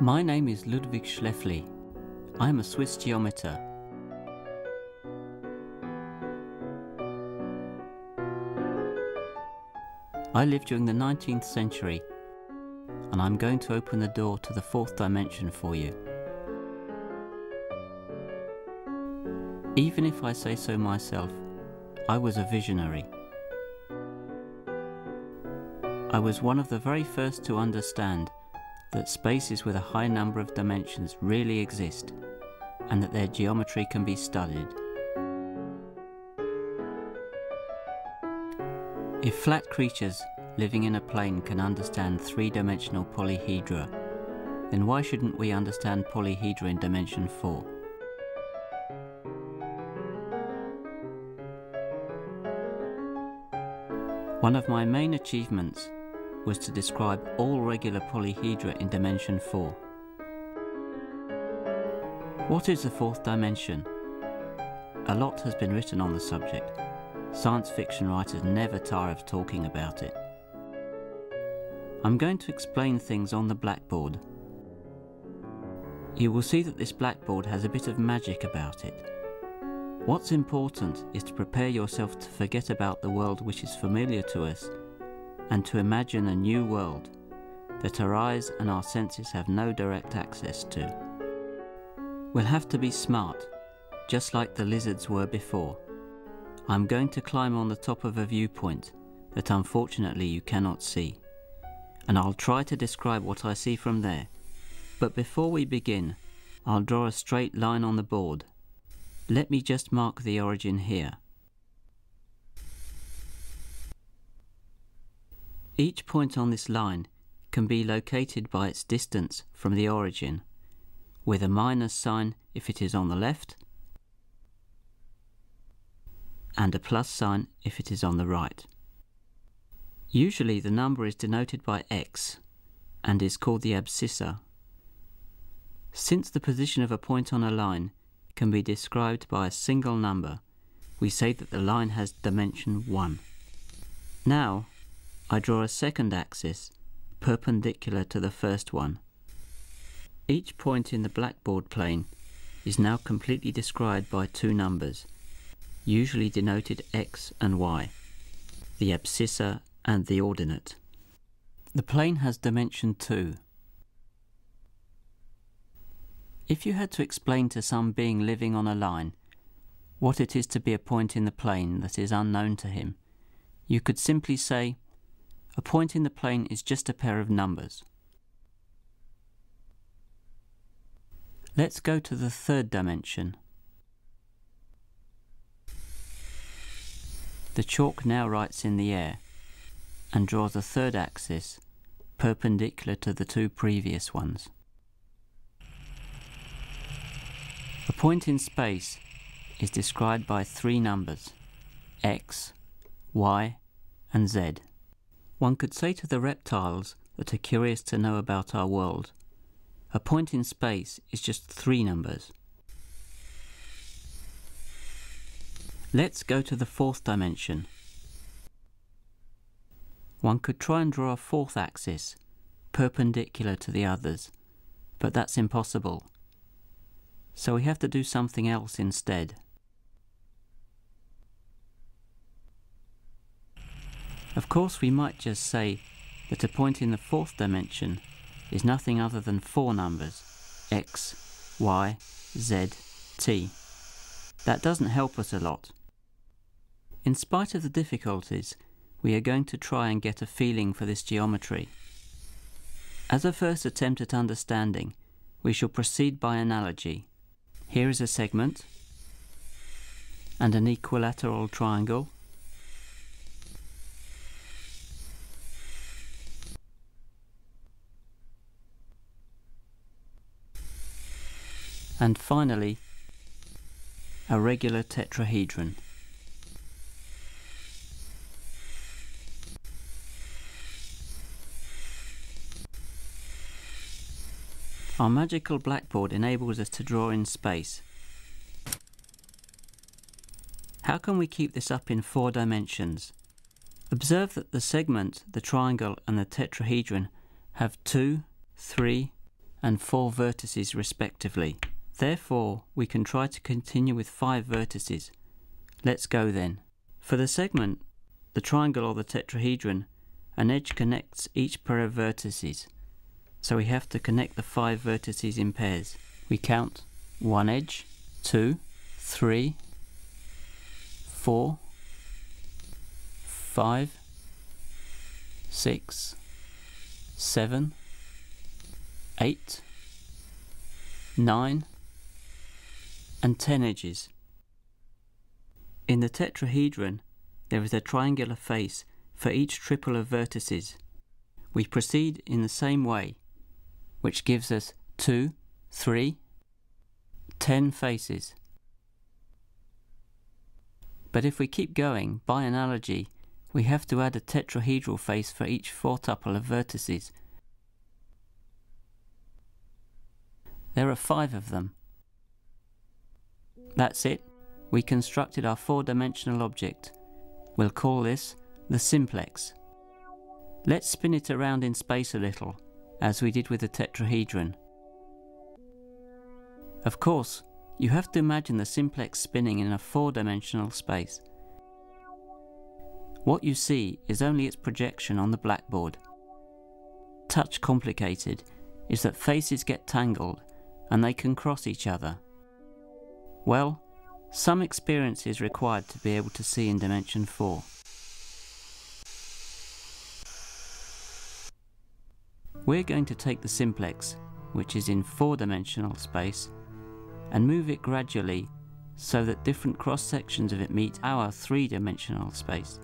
My name is Ludwig Schleffli. I am a Swiss geometer. I lived during the 19th century, and I'm going to open the door to the fourth dimension for you. Even if I say so myself, I was a visionary. I was one of the very first to understand that spaces with a high number of dimensions really exist, and that their geometry can be studied. If flat creatures living in a plane can understand three-dimensional polyhedra, then why shouldn't we understand polyhedra in dimension 4? One of my main achievements was to describe all regular polyhedra in dimension 4. What is the fourth dimension? A lot has been written on the subject. Science fiction writers never tire of talking about it. I'm going to explain things on the blackboard. You will see that this blackboard has a bit of magic about it. What's important is to prepare yourself to forget about the world which is familiar to us and to imagine a new world that our eyes and our senses have no direct access to. We'll have to be smart, just like the lizards were before. I'm going to climb on the top of a viewpoint that unfortunately you cannot see, and I'll try to describe what I see from there. But before we begin, I'll draw a straight line on the board. Let me just mark the origin here. Each point on this line can be located by its distance from the origin, with a minus sign if it is on the left, and a plus sign if it is on the right. Usually the number is denoted by x and is called the abscissa. Since the position of a point on a line can be described by a single number, we say that the line has dimension 1. Now, I draw a second axis perpendicular to the first one. Each point in the blackboard plane is now completely described by two numbers, usually denoted x and y, the abscissa and the ordinate. The plane has dimension 2. If you had to explain to some being living on a line what it is to be a point in the plane that is unknown to him, you could simply say, a point in the plane is just a pair of numbers. Let's go to the third dimension. The chalk now writes in the air and draws a third axis perpendicular to the two previous ones. A point in space is described by three numbers, x, y, and z. One could say to the reptiles that are curious to know about our world, a point in space is just three numbers. Let's go to the fourth dimension. One could try and draw a fourth axis, perpendicular to the others, but that's impossible. So we have to do something else instead. Of course, we might just say that a point in the fourth dimension is nothing other than four numbers, x, y, z, t. That doesn't help us a lot. In spite of the difficulties, we are going to try and get a feeling for this geometry. As a first attempt at understanding, we shall proceed by analogy. Here is a segment and an equilateral triangle. And finally, a regular tetrahedron. Our magical blackboard enables us to draw in space. How can we keep this up in 4 dimensions? Observe that the segment, the triangle and the tetrahedron have 2, 3 and 4 vertices respectively. Therefore, we can try to continue with 5 vertices. Let's go then. For the segment, the triangle or the tetrahedron, an edge connects each pair of vertices. So we have to connect the 5 vertices in pairs. We count 1 edge, 2, 3, 4, 5, 6, 7, 8, 9, and 10 edges. In the tetrahedron, there is a triangular face for each triple of vertices. We proceed in the same way, which gives us 2, 3, 10 faces. But if we keep going, by analogy, we have to add a tetrahedral face for each 4-tuple of vertices. There are 5 of them. That's it. We constructed our 4-dimensional object. We'll call this the simplex. Let's spin it around in space a little, as we did with the tetrahedron. Of course, you have to imagine the simplex spinning in a 4-dimensional space. What you see is only its projection on the blackboard. Touch complicated is that faces get tangled and they can cross each other. Well, some experience is required to be able to see in dimension 4. We're going to take the simplex, which is in 4-dimensional space, and move it gradually so that different cross-sections of it meet our 3-dimensional space.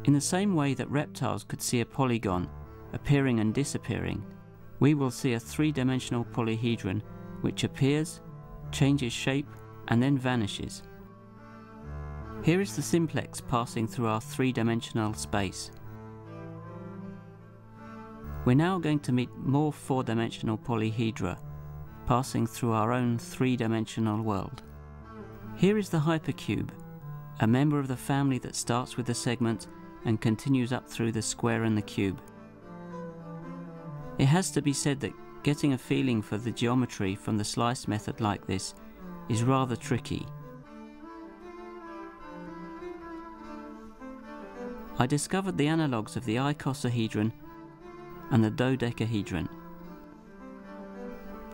In the same way that reptiles could see a polygon appearing and disappearing, we will see a 3-dimensional polyhedron which appears, changes shape, and then vanishes. Here is the simplex passing through our 3-dimensional space. We're now going to meet more 4-dimensional polyhedra, passing through our own 3-dimensional world. Here is the hypercube, a member of the family that starts with the segment and continues up through the square and the cube. It has to be said that getting a feeling for the geometry from the slice method like this is rather tricky. I discovered the analogues of the icosahedron and the dodecahedron.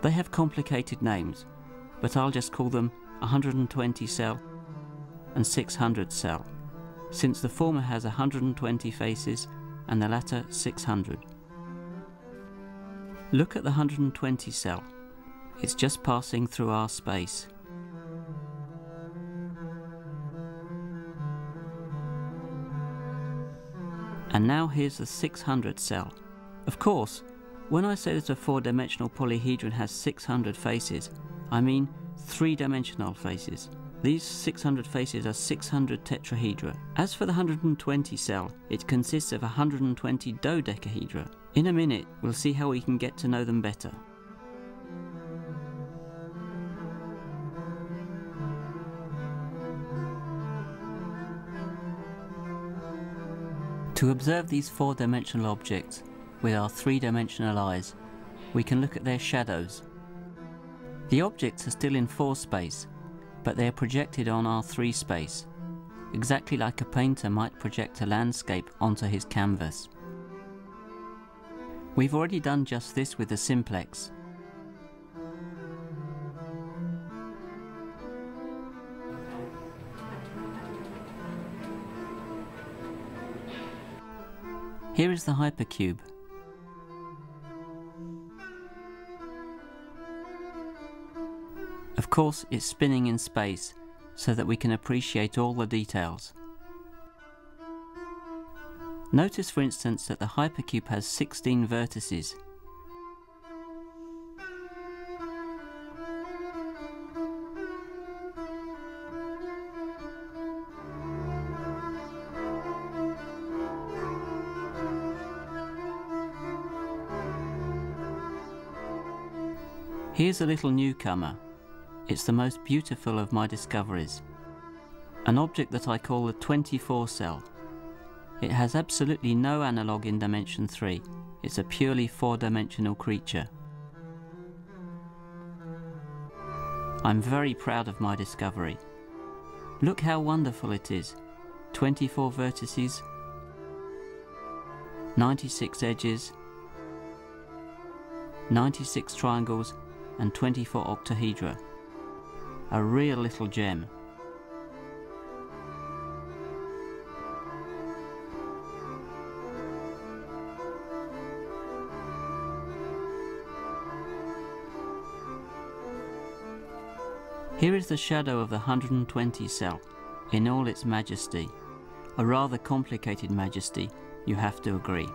They have complicated names, but I'll just call them 120 cell and 600 cell, since the former has 120 faces and the latter 600. Look at the 120 cell. It's just passing through our space. And now here's the 600 cell. Of course, when I say that a 4-dimensional polyhedron has 600 faces, I mean 3-dimensional faces. These 600 faces are 600 tetrahedra. As for the 120 cell, it consists of 120 dodecahedra. In a minute, we'll see how we can get to know them better. To observe these 4-dimensional objects with our 3-dimensional eyes, we can look at their shadows. The objects are still in 4 space, but they are projected on our 3 space, exactly like a painter might project a landscape onto his canvas. We've already done just this with the simplex. Here is the hypercube. Of course, it's spinning in space so that we can appreciate all the details. Notice, for instance, that the hypercube has 16 vertices. Here's a little newcomer. It's the most beautiful of my discoveries. An object that I call the 24 cell. It has absolutely no analogue in dimension 3. It's a purely 4-dimensional creature. I'm very proud of my discovery. Look how wonderful it is. 24 vertices, 96 edges, 96 triangles and 24 octahedra. A real little gem. Here is the shadow of the 120 cell in all its majesty. A rather complicated majesty, you have to agree.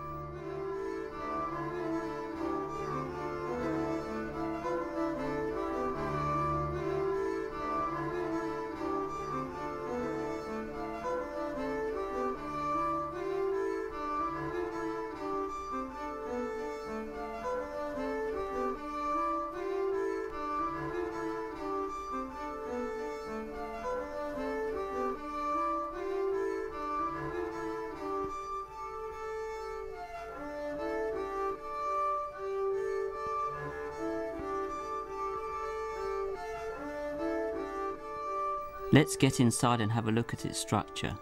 Let's get inside and have a look at its structure.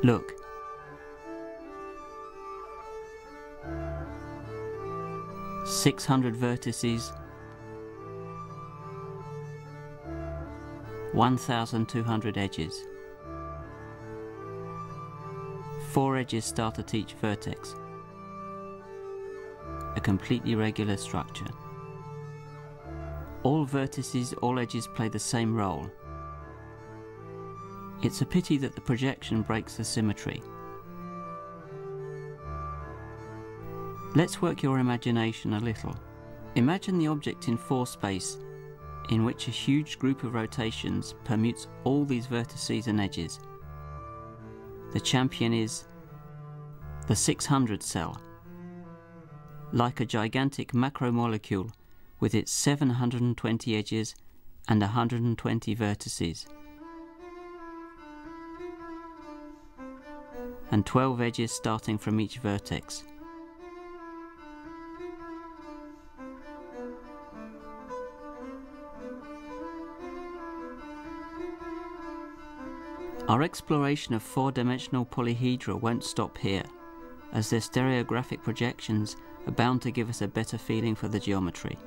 Look. "600 vertices, 1,200 edges. 4 edges start at each vertex. A completely regular structure. All vertices, all edges play the same role. It's a pity that the projection breaks the symmetry. Let's work your imagination a little. Imagine the object in 4 space, in which a huge group of rotations permutes all these vertices and edges. The champion is the 600 cell, like a gigantic macromolecule with its 720 edges and 120 vertices, and 12 edges starting from each vertex. Our exploration of 4-dimensional polyhedra won't stop here, as their stereographic projections are bound to give us a better feeling for the geometry.